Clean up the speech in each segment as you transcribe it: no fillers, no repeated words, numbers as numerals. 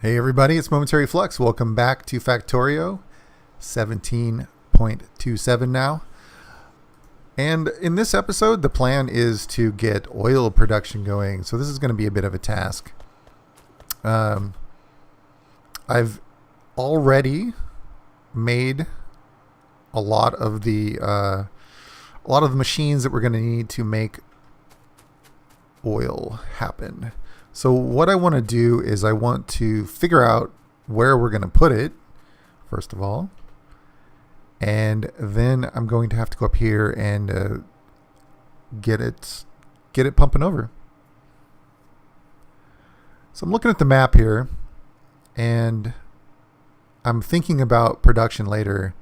Hey everybody, it's Momentary Flux. Welcome back to Factorio 17.27 now. And in this episode, the plan is to get oil production going. So this is going to be a bit of a task. I've already made a lot of the machines that we're going to need to make oil happen. So what I want to do is I want to figure out where we're going to put it, first of all. And then I'm going to have to go up here and get it pumping over. So I'm looking at the map here, and I'm thinking about production later.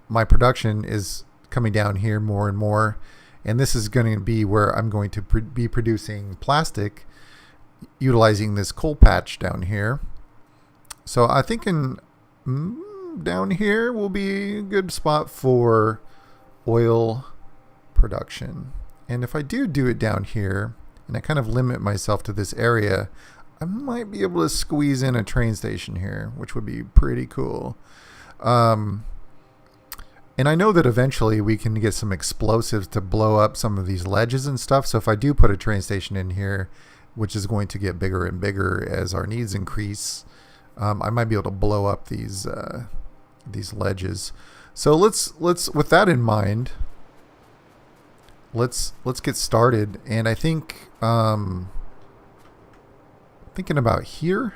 My production is coming down here more and more, and this is going to be where I'm going to be producing plastic, utilizing this coal patch down here. So I think down here will be a good spot for oil production. And if I do it down here, and I kind of limit myself to this area, I might be able to squeeze in a train station here, which would be pretty cool. And I know that eventually we can get some explosives to blow up some of these ledges and stuff. So if I do put a train station in here, which is going to get bigger and bigger as our needs increase, I might be able to blow up these ledges. So let's with that in mind, let's get started. And I think thinking about here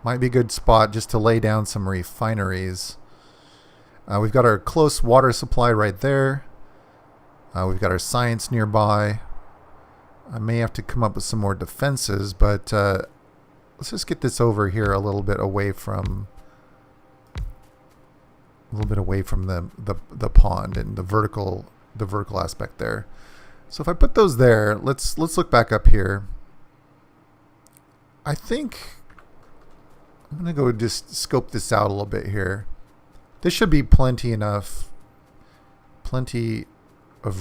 might be a good spot just to lay down some refineries. We've got our close water supply right there. We've got our science nearby. I may have to come up with some more defenses, but let's just get this over here a little bit away from the pond and the vertical aspect there. So if I put those there, let's look back up here. I think I'm gonna go just scope this out a little bit here. This should be plenty of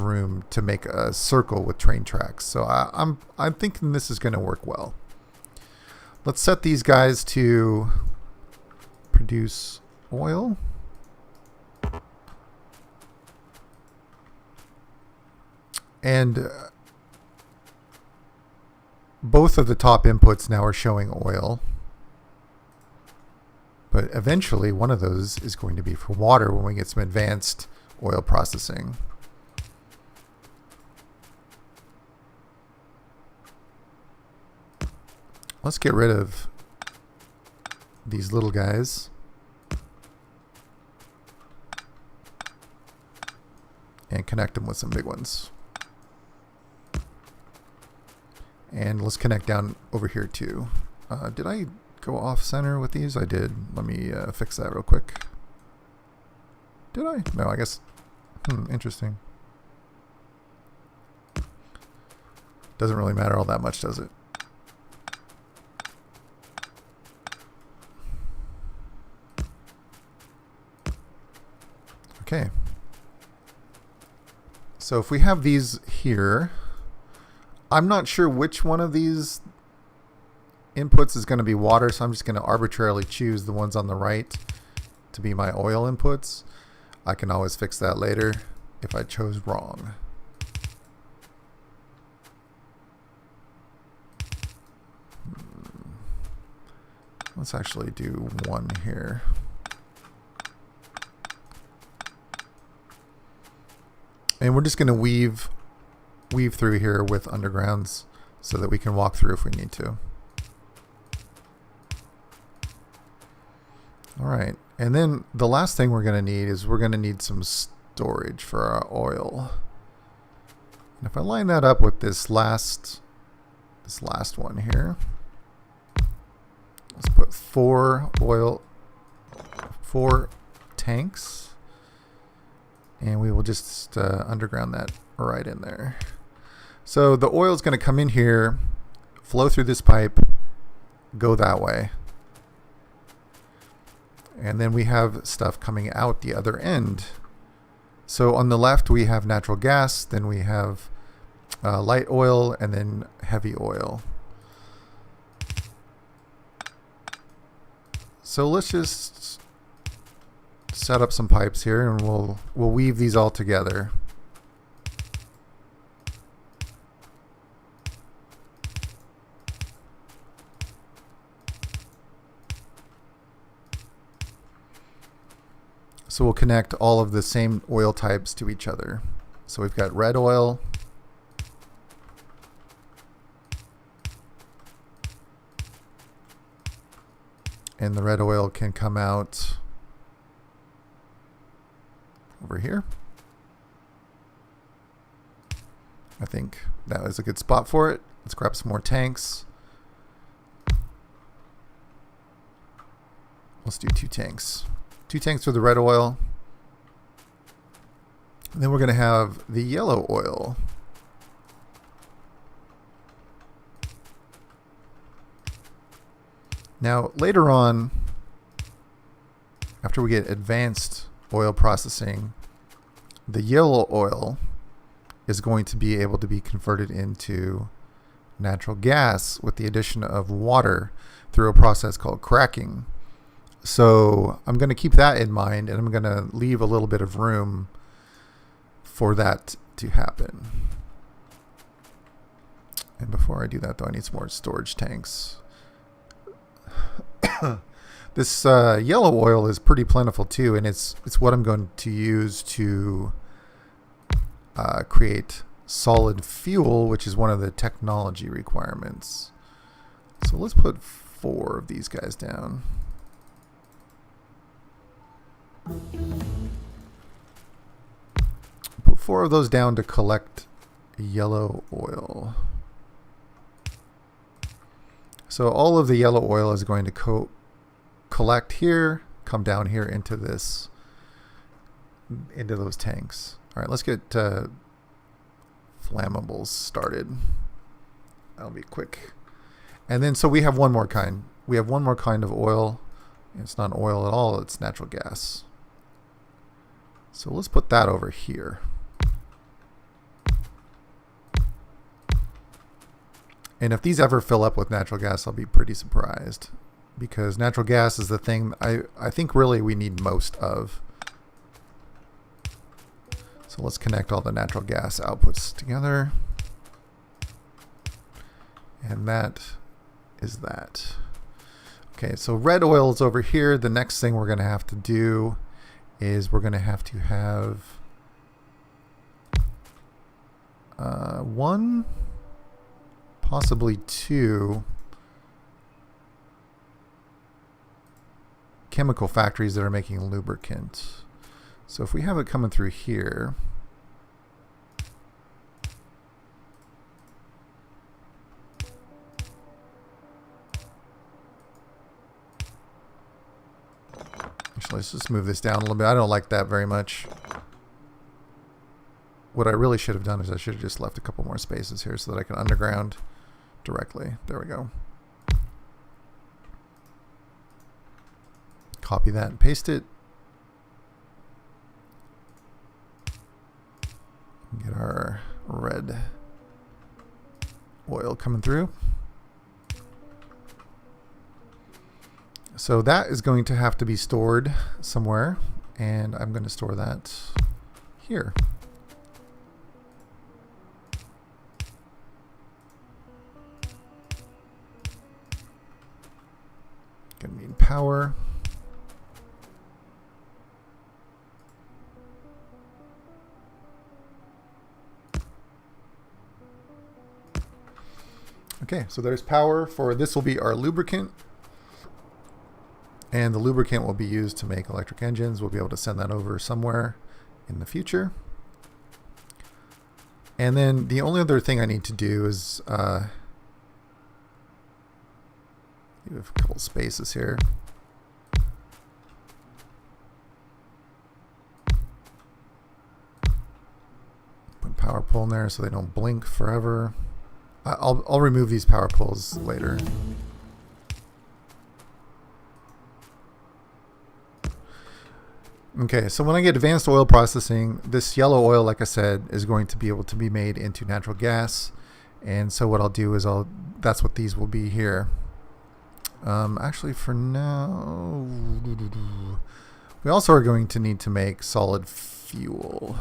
room to make a circle with train tracks. So I'm thinking this is going to work well. Let's set these guys to produce oil. And both of the top inputs now are showing oil. But eventually one of those is going to be for water when we get some advanced oil processing. Let's get rid of these little guys. And connect them with some big ones. And let's connect down over here too. Did I go off center with these? I did. Let me fix that real quick. Did I? No, I guess. Interesting. Doesn't really matter all that much, does it? Okay. So if we have these here, I'm not sure which one of these inputs is going to be water, so I'm just going to arbitrarily choose the ones on the right to be my oil inputs. I can always fix that later if I chose wrong. Let's actually do one here. And we're just going to weave through here with undergrounds so that we can walk through if we need to. All right. And then the last thing we're going to need is we're going to need some storage for our oil. And if I line that up with this last one here, let's put 4 tanks. And we will just underground that right in there. So the oil is going to come in here, flow through this pipe, go that way. And then we have stuff coming out the other end. So on the left we have natural gas, then we have light oil, and then heavy oil. So let's just set up some pipes here, and we'll weave these all together. So we'll connect all of the same oil types to each other. So we've got red oil, and the red oil can come out over here. I think that was a good spot for it. Let's grab some more tanks. Let's do 2 tanks. 2 tanks for the red oil. And then we're going to have the yellow oil. Now, later on, after we get advanced oil processing, the yellow oil is going to be able to be converted into natural gas with the addition of water through a process called cracking. So I'm going to keep that in mind, and I'm going to leave a little bit of room for that to happen. And before I do that, though, I need some more storage tanks. This yellow oil is pretty plentiful too, and it's what I'm going to use to create solid fuel, which is one of the technology requirements. So let's put 4 of these guys down. Put 4 of those down to collect yellow oil. So all of the yellow oil is going to collect here, come down here into those tanks. All right, let's get flammables started. That'll be quick. And then so we have one more kind. We have one more kind of oil. It's not oil at all, it's natural gas. So let's put that over here. And if these ever fill up with natural gas, I'll be pretty surprised, because natural gas is the thing I think really we need most of. So let's connect all the natural gas outputs together. And that is that. Okay, so red oil is over here. The next thing we're going to have to do is we're going to have 1, possibly 2 chemical factories that are making lubricant. So if we have it coming through here, actually let's just move this down a little bit. I don't like that very much. What I really should have done is I should have just left a couple more spaces here so that I can underground directly. There we go. Copy that and paste it. Get our red oil coming through. So that is going to have to be stored somewhere, and I'm going to store that here. Going to need power. Okay, so there's power for this. Will be our lubricant, and the lubricant will be used to make electric engines. We'll be able to send that over somewhere in the future. And then the only other thing I need to do is leave a couple spaces here. Put power pole in there so they don't blink forever. I'll remove these power poles later. Okay, so when I get advanced oil processing, this yellow oil, like I said, is going to be able to be made into natural gas. And so what I'll do is that's what these will be here. Actually, for now, we also are going to need to make solid fuel.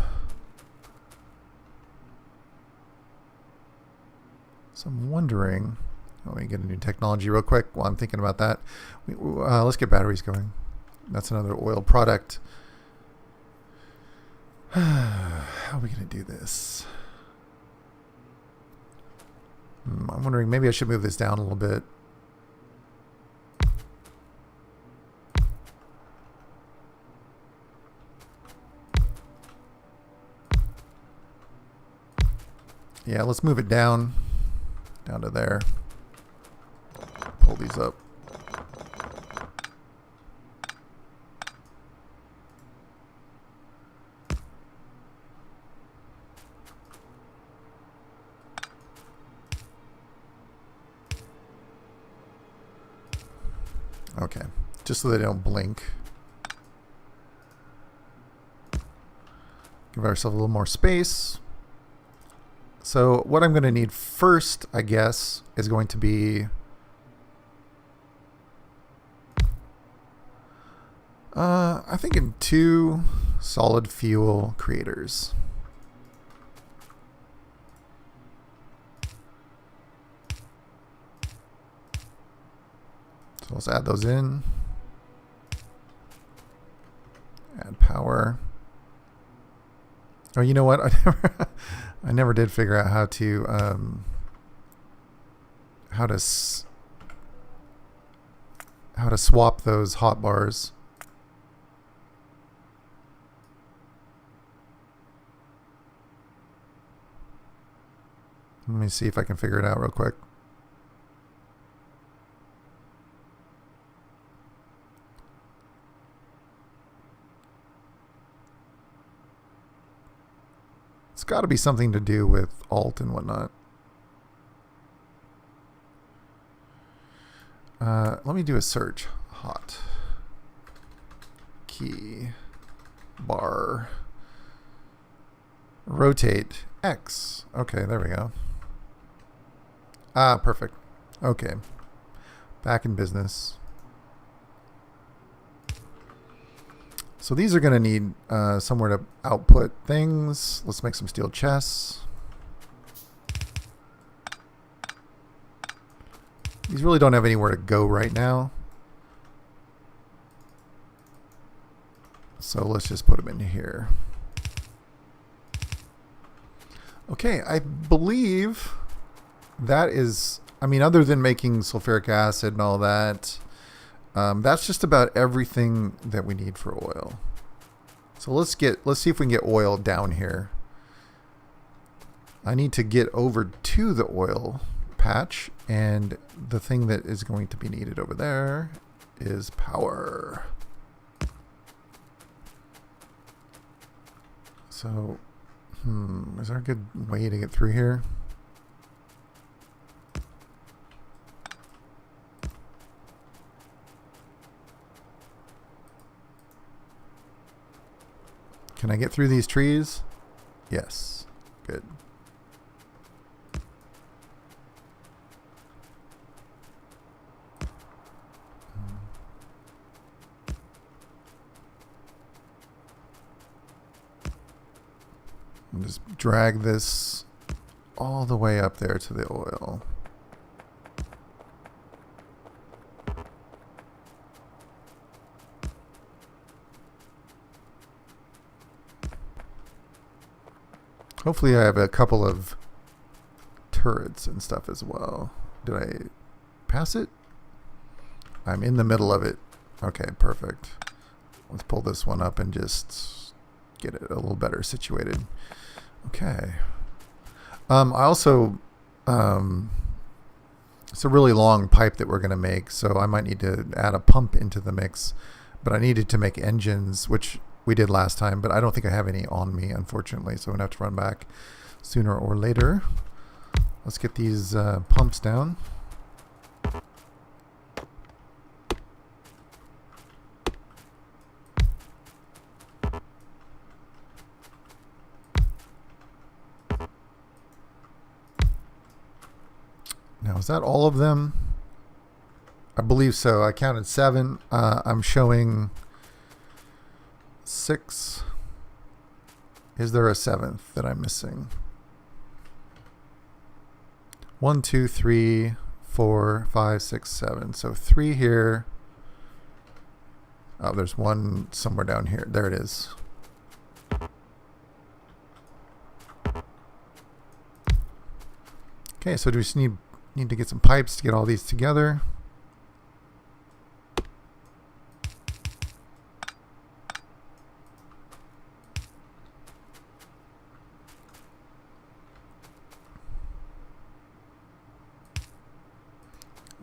So I'm wondering, let me get a new technology real quick while I'm thinking about that. Let's get batteries going. That's another oil product. How are we going to do this? I'm wondering, maybe I should move this down a little bit. Yeah, let's move it down to there. Pull these up. Okay, just so they don't blink. Give ourselves a little more space. So what I'm going to need first, I guess, is going to be I think in 2 solid fuel creators. So let's add those in. Add power. Oh, you know what? I never did figure out how to swap those hot bars. Let me see if I can figure it out real quick. It's got to be something to do with alt and whatnot. Let me do a search. Hot key bar rotate X. Okay, there we go. Ah, perfect. Okay, back in business. So these are going to need somewhere to output things. Let's make some steel chests. These really don't have anywhere to go right now. So let's just put them in here. Okay, I believe that is, I mean, other than making sulfuric acid and all that, that's just about everything that we need for oil. So let's see if we can get oil down here. I need to get over to the oil patch, and the thing that is going to be needed over there is power. So, is there a good way to get through here? Can I get through these trees? Yes. Good. And just drag this all the way up there to the oil. Hopefully I have a couple of turrets and stuff as well. Did I pass it? I'm in the middle of it. Okay, perfect. Let's pull this one up and just get it a little better situated. Okay. I also, it's a really long pipe that we're going to make, so I might need to add a pump into the mix. But I needed to make engines, which we did last time, but I don't think I have any on me, unfortunately, so I'm going to have to run back sooner or later. Let's get these pumps down. Now, is that all of them? I believe so. I counted 7. I'm showing 6. Is there a 7th that I'm missing? 1, 2, 3, 4, 5, 6, 7. So 3 here. Oh, there's 1 somewhere down here. There it is. Okay, so do we just need to get some pipes to get all these together?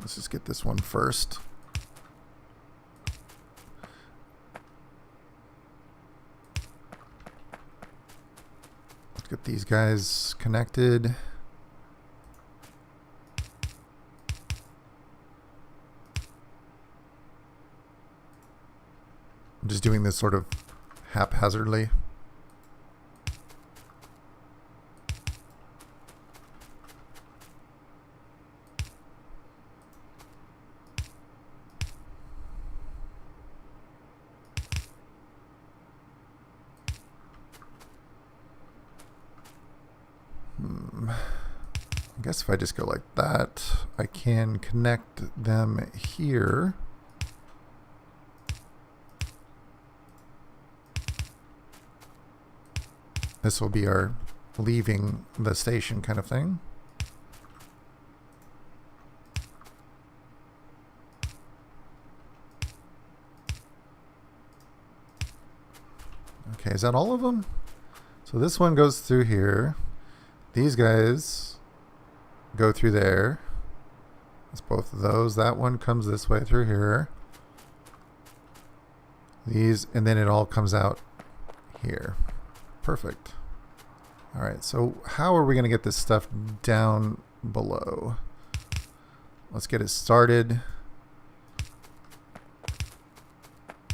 Let's just get this one first. Let's get these guys connected. I'm just doing this sort of haphazardly. I guess if I just go like that, I can connect them here. This will be our leaving the station kind of thing. Okay, is that all of them? So this one goes through here. These guys go through there. That's both of those. That one comes this way through here. These, and then it all comes out here. Perfect. All right, so how are we going to get this stuff down below? Let's get it started.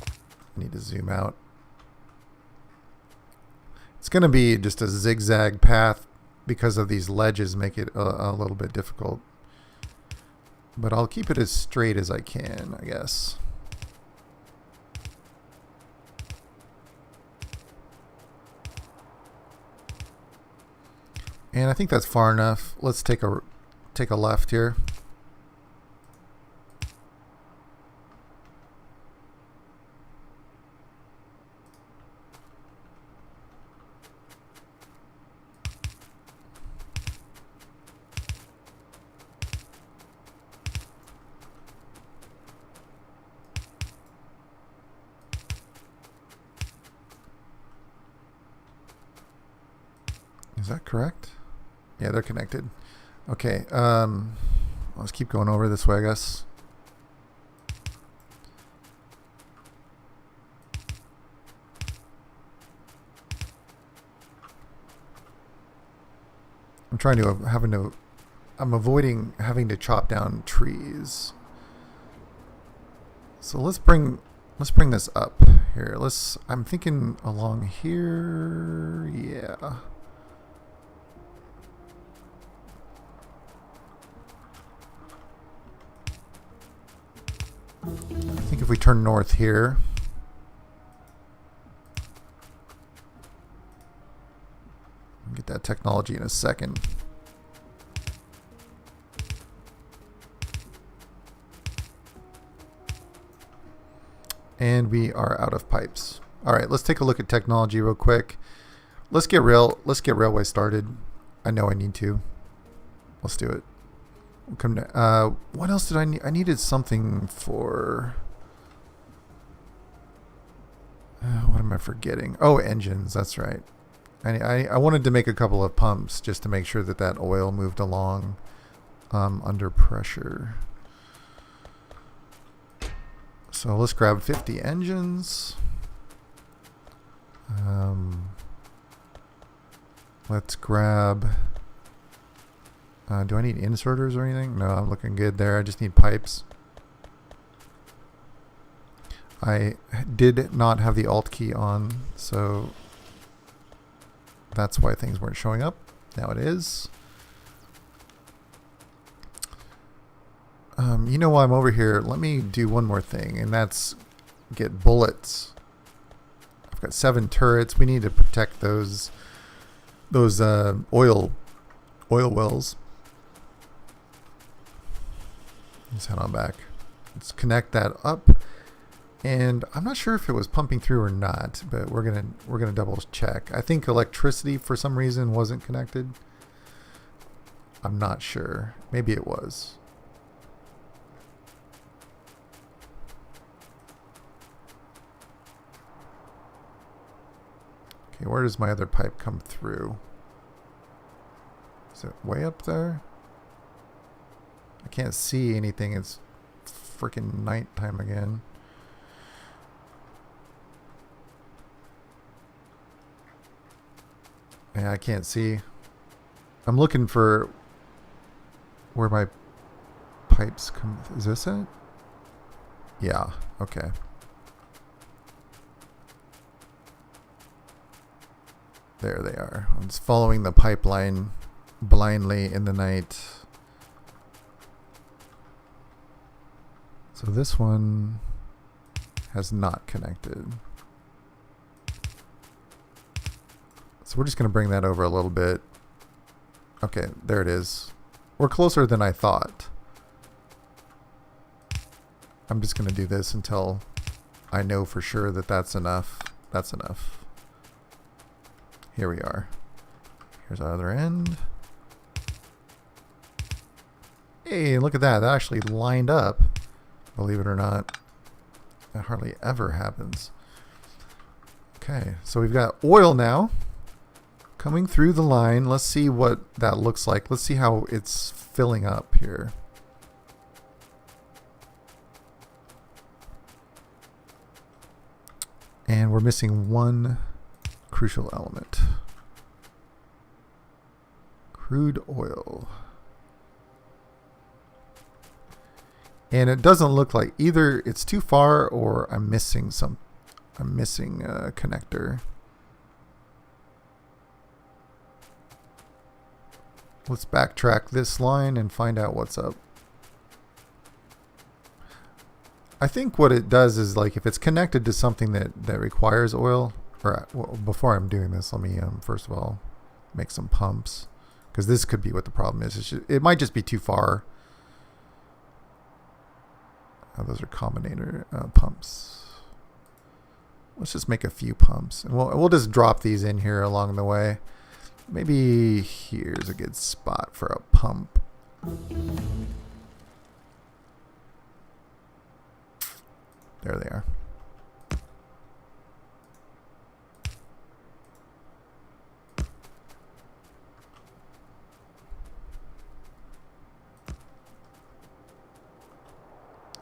I need to zoom out. It's going to be just a zigzag path because of these ledges make it a little bit difficult. But I'll keep it as straight as I can, I guess. And I think that's far enough. Let's take a left here. Is that correct? Yeah, they're connected. Okay, let's keep going over this way, I guess. I'm avoiding having to chop down trees. So let's bring this up here. I'm thinking along here. Yeah. I think if we turn north here, I'll get that technology in a second. And we are out of pipes. All right, let's take a look at technology real quick. Let's get railway started. I know I need to. Let's do it. We'll come to, what else did I need? I needed something for... what am I forgetting? Oh, engines. That's right. I wanted to make a couple of pumps just to make sure that oil moved along under pressure. So let's grab 50 engines. Let's grab... do I need inserters or anything? No, I'm looking good there. I just need pipes. I did not have the Alt key on, so that's why things weren't showing up. Now it is. You know, while I'm over here, let me do one more thing, and that's get bullets. I've got 7 turrets. We need to protect those oil wells. Let's head on back. Let's connect that up. And I'm not sure if it was pumping through or not, but we're gonna double check. I think electricity for some reason wasn't connected. I'm not sure. Maybe it was. Okay, where does my other pipe come through? Is it way up there? I can't see anything. It's freaking nighttime again. Yeah, I can't see. I'm looking for where my pipes come. Is this it? Yeah, okay. There they are. I'm just following the pipeline blindly in the night. So this one has not connected. So we're just going to bring that over a little bit. Okay, there it is. We're closer than I thought. I'm just going to do this until I know for sure that that's enough. That's enough. Here we are. Here's our other end. Hey, look at that. That actually lined up. Believe it or not. That hardly ever happens. Okay, so we've got oil now coming through the line. Let's see what that looks like. Let's see how it's filling up here. And we're missing one crucial element. Crude oil. And it doesn't look like either it's too far or I'm missing a connector. Let's backtrack this line and find out what's up. I think what it does is, like, if it's connected to something that requires oil, or well, before I'm doing this, let me first of all make some pumps, because this could be what the problem is. It might just be too far. Oh, those are combinator pumps. Let's just make a few pumps, and we'll just drop these in here along the way. Maybe here's a good spot for a pump. There they are.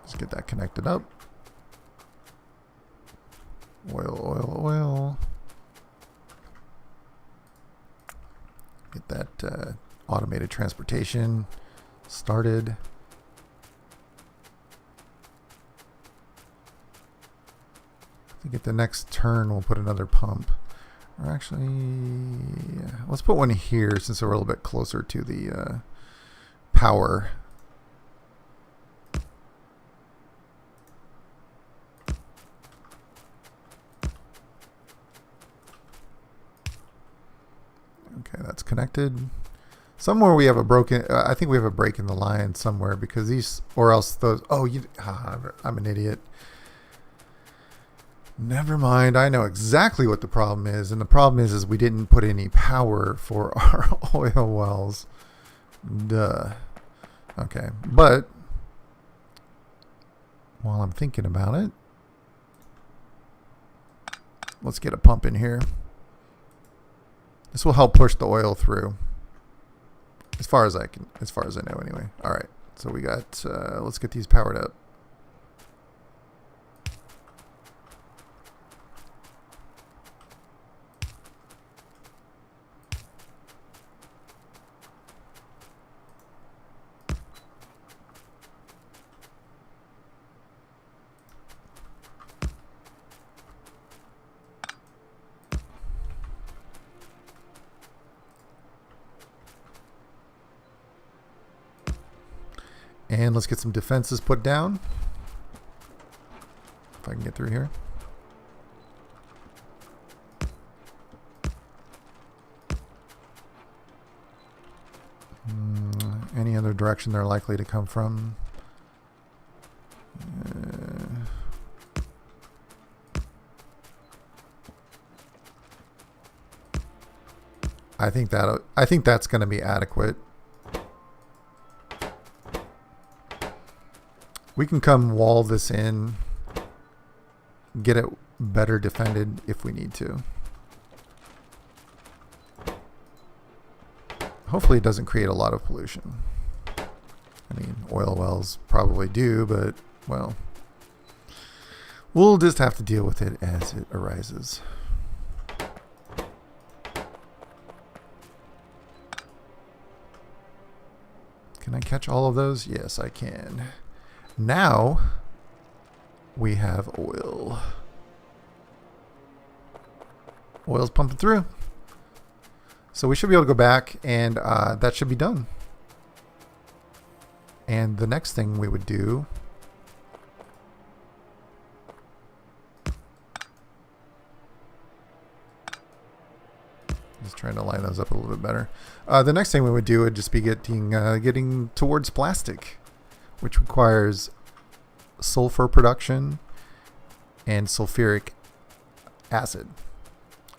Let's get that connected up. Oil, oil, oil. Get that automated transportation started. I think at the next turn we'll put another pump. Or actually, let's put one here since we're a little bit closer to the power. Okay, that's connected. Somewhere we have a broken. I think we have a break in the line somewhere, because these, or else those. Oh, I'm an idiot. Never mind. I know exactly what the problem is, and the problem is we didn't put any power for our oil wells. Duh. Okay, but while I'm thinking about it, let's get a pump in here. This will help push the oil through, as far as I know anyway. All right, so we got. Let's get these powered up. And let's get some defenses put down. If I can get through here. Any other direction they're likely to come from? I think that's going to be adequate. We can come wall this in, get it better defended if we need to. Hopefully it doesn't create a lot of pollution. I mean, oil wells probably do, but, well, we'll just have to deal with it as it arises. Can I catch all of those? Yes, I can. Now we have oil. Oil's pumping through. So we should be able to go back and that should be done. And the next thing we would do just trying to line those up a little bit better. The next thing we would do would just be getting towards plastic, which requires sulfur production and sulfuric acid.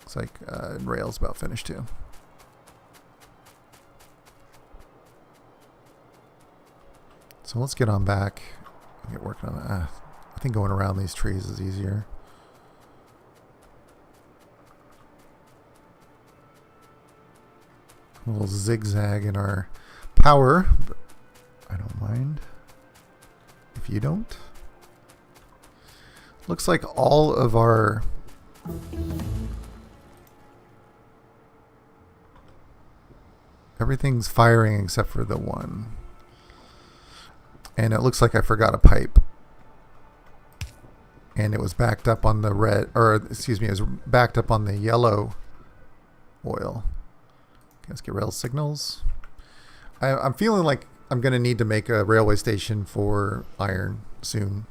Looks like rail's about finished too. So let's get on back and get working on that. I think going around these trees is easier. A little zigzag in our power, but I don't mind if you don't. Looks like all of our everything's firing except for the one. And it looks like I forgot a pipe. And it was backed up on the red, or excuse me, it was backed up on the yellow oil. Let's get rail signals. I'm feeling like I'm going to need to make a railway station for iron soon.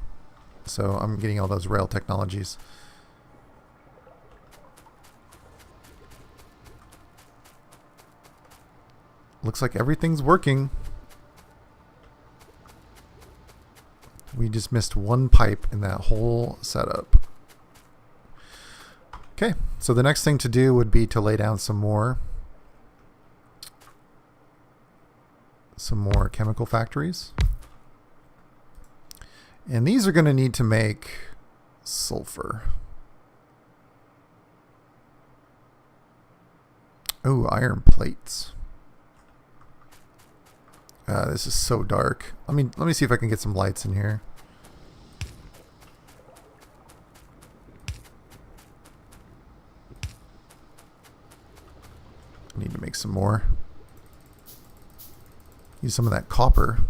So I'm getting all those rail technologies. Looks like everything's working. We just missed one pipe in that whole setup. Okay, so the next thing to do would be to lay down some more chemical factories. And these are going to need to make sulfur. Oh, iron plates. This is so dark. Let me see if I can get some lights in here. I need to make some more. Use some of that copper.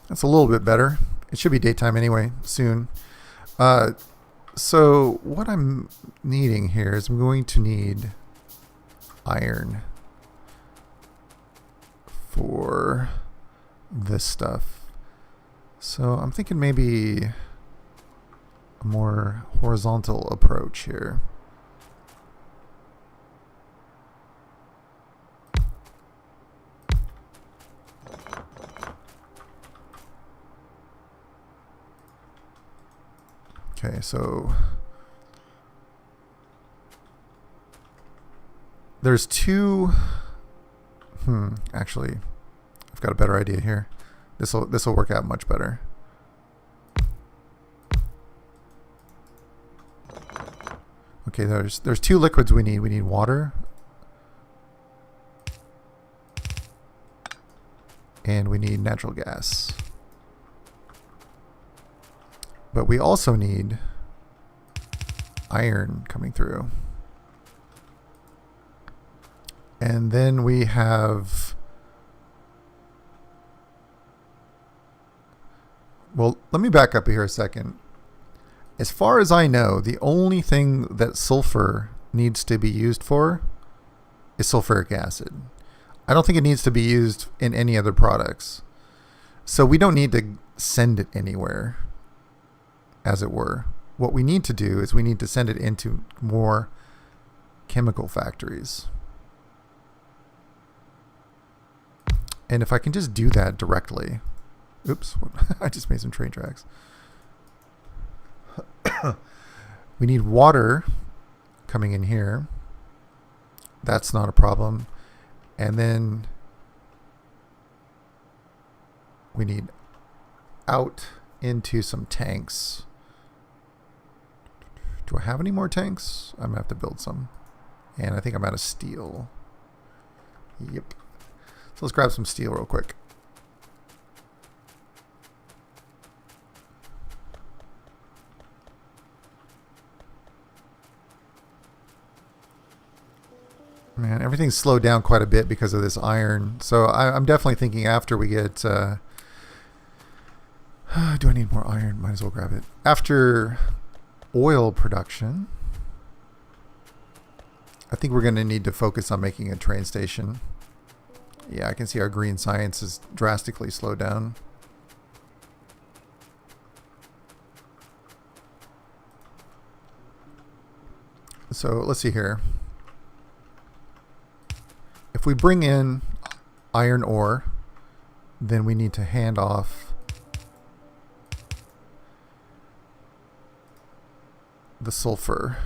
That's a little bit better. It should be daytime anyway, soon. So what I'm needing here is I'm going to need iron for this stuff. So I'm thinking maybe a more horizontal approach here. Okay, so there's two. Actually, I've got a better idea here. This'll work out much better. Okay, there's two liquids we need. We need water and we need natural gas. But we also need iron coming through. And then we have... Well, let me back up here a second. As far as I know, the only thing that sulfur needs to be used for is sulfuric acid. I don't think it needs to be used in any other products. So we don't need to send it anywhere, as it were. What we need to do is we need to send it into more chemical factories. And if I can just do that directly. Oops, I just made some train tracks. We need water coming in here. That's not a problem. And then we need out into some tanks. Do I have any more tanks? I'm gonna have to build some. And I think I'm out of steel. Yep. So let's grab some steel real quick. Man, everything's slowed down quite a bit because of this iron. So I'm definitely thinking after we get... do I need more iron? Might as well grab it. After oil production, I think we're going to need to focus on making a train station. Yeah, I can see our green science is drastically slowed down. So let's see here. If we bring in iron ore, then we need to hand off the sulfur.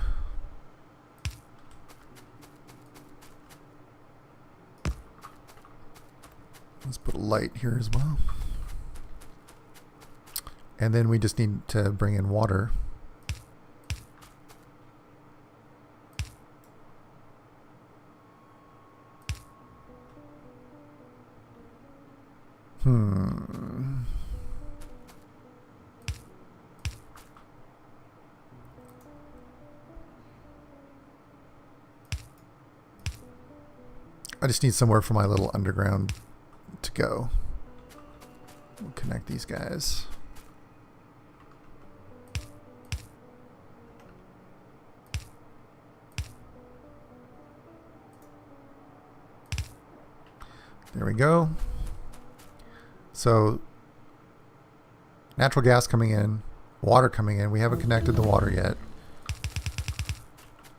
Let's put a light here as well. And then we just need to bring in water. I just need somewhere for my little underground to go. We'll connect these guys. There we go. So natural gas coming in, water coming in. We haven't connected the water yet.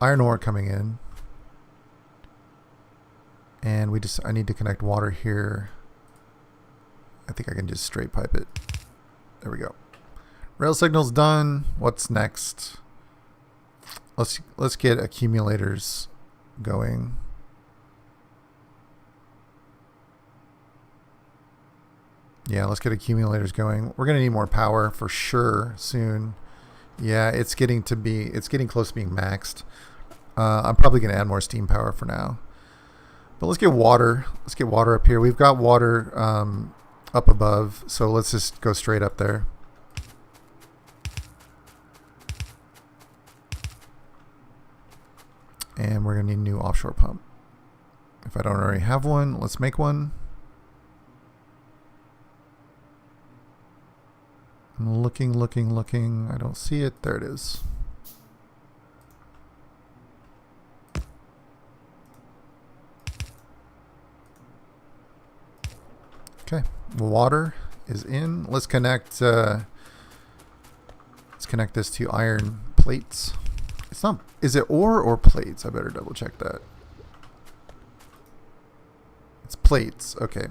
Iron ore coming in. And I need to connect water here. I think I can just straight pipe it. There we go. Rail signal's done. What's next? Let's get accumulators going. Yeah, let's get accumulators going. We're gonna need more power for sure soon. Yeah, it's getting close to being maxed. I'm probably gonna add more steam power for now. But let's get water. Let's get water up here. We've got water up above, so let's just go straight up there. And we're going to need a new offshore pump. If I don't already have one, let's make one. I'm looking. I don't see it. There it is. Okay, water is in. Let's connect this to iron plates. It's not, is it ore or plates? I better double check that. It's plates. Okay,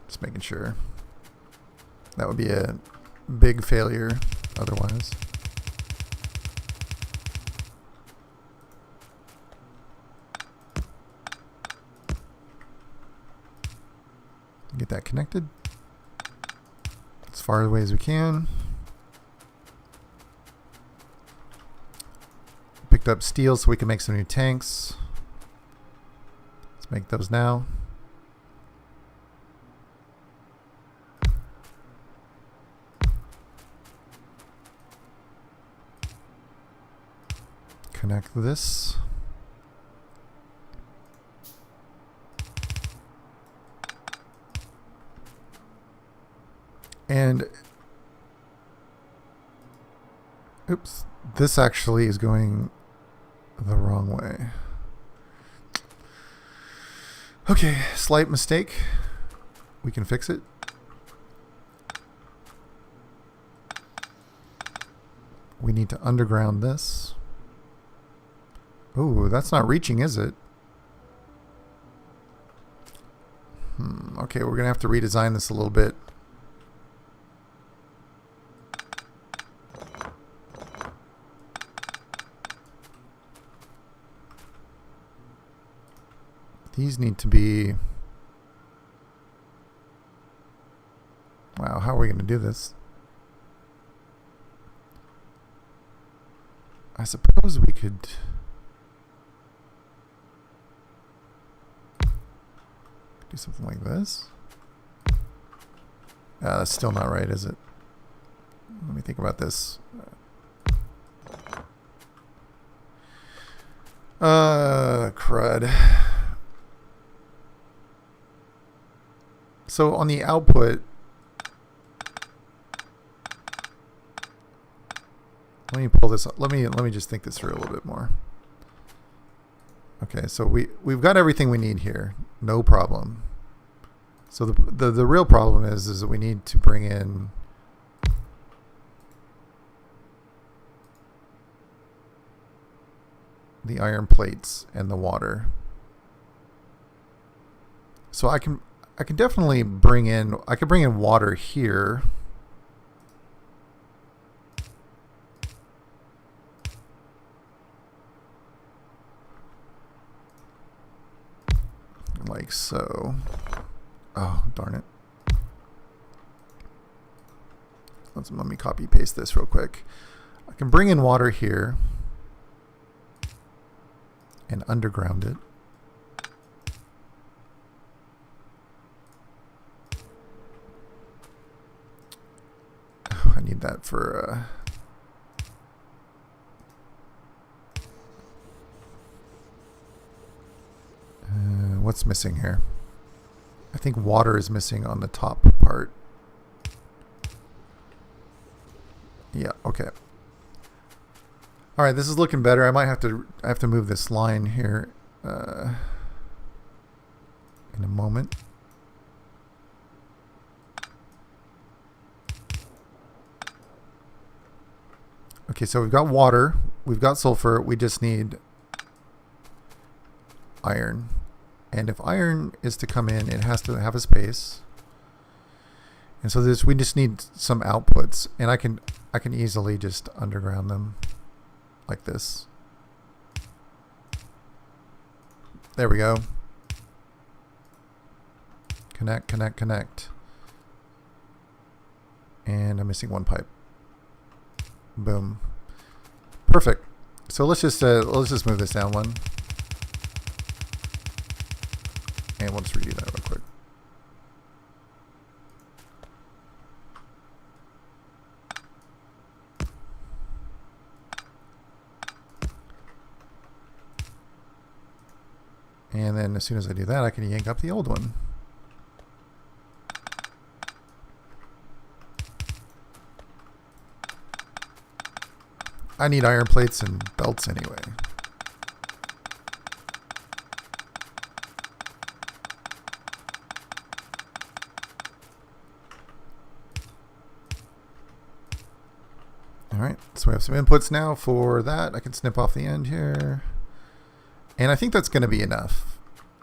just making sure. That would be a big failure otherwise. Get that connected as far away as we can. Picked up steel so we can make some new tanks. Let's make those now. Connect this. And Oops. This actually is going the wrong way. Okay, slight mistake. We can fix it. We need to underground this. Ooh, that's not reaching, is it? Okay, we're going to have to redesign this a little bit. These need to be... Wow, how are we going to do this? I suppose we could... do something like this. That's still not right, is it? Let me think about this. Crud. So on the output, let me pull this up. Let me just think this through a little bit more. Okay, so we've got everything we need here. No problem. So the real problem is that we need to bring in the iron plates and the water. So I can definitely bring in water here. Like so. Oh, darn it. Let me copy paste this real quick. I can bring in water here and underground it. Oh, I need that for what's missing here? I think water is missing on the top part. Yeah, okay. All right, this is looking better. I might have to move this line here in a moment. Okay, so we've got water, we've got sulfur, we just need iron. And if iron is to come in, it has to have a space. And so we just need some outputs, and I can easily just underground them like this. There we go. Connect, connect, connect. And I'm missing one pipe. Boom. Perfect. So let's just move this down one. And we'll just redo that real quick. And then as soon as I do that, I can yank up the old one. I need iron plates and belts anyway. Alright, so we have some inputs now for that. I can snip off the end here. And I think that's going to be enough.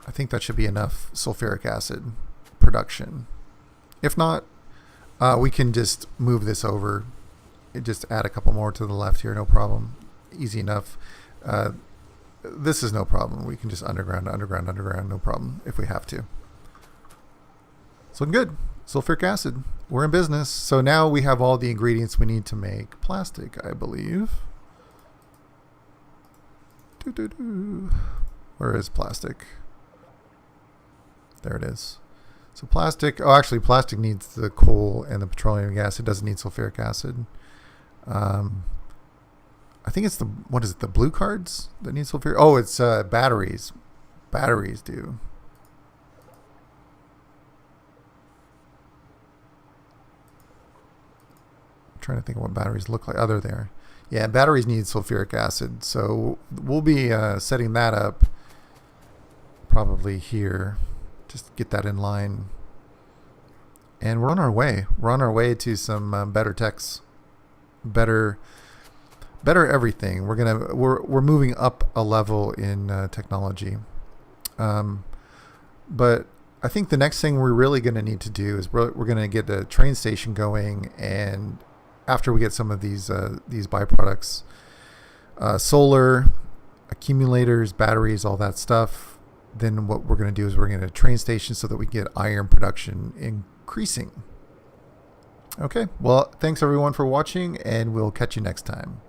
I think that should be enough sulfuric acid production. If not, we can just move this over. Just add a couple more to the left here, no problem. Easy enough. This is no problem. We can just underground, underground, underground, no problem if we have to. It's looking good. Sulfuric acid. We're in business. So now we have all the ingredients we need to make plastic, I believe. Where is plastic? There it is. So plastic, oh actually plastic needs the coal and the petroleum gas. It doesn't need sulfuric acid. I think it's what is it, the blue cards that need sulfuric? Oh, it's batteries. Batteries do. I'm trying to think of what batteries look like. Oh, they're there. Yeah, batteries need sulfuric acid, so we'll be setting that up probably here. Just get that in line, and we're on our way. We're on our way to some better techs, better everything. We're moving up a level in technology. But I think the next thing we're really going to need to do is we're going to get a train station going, and after we get some of these byproducts, solar, accumulators, batteries, all that stuff, then what we're going to do is we're going to train station so that we get iron production increasing. Okay, well, thanks everyone for watching, and we'll catch you next time.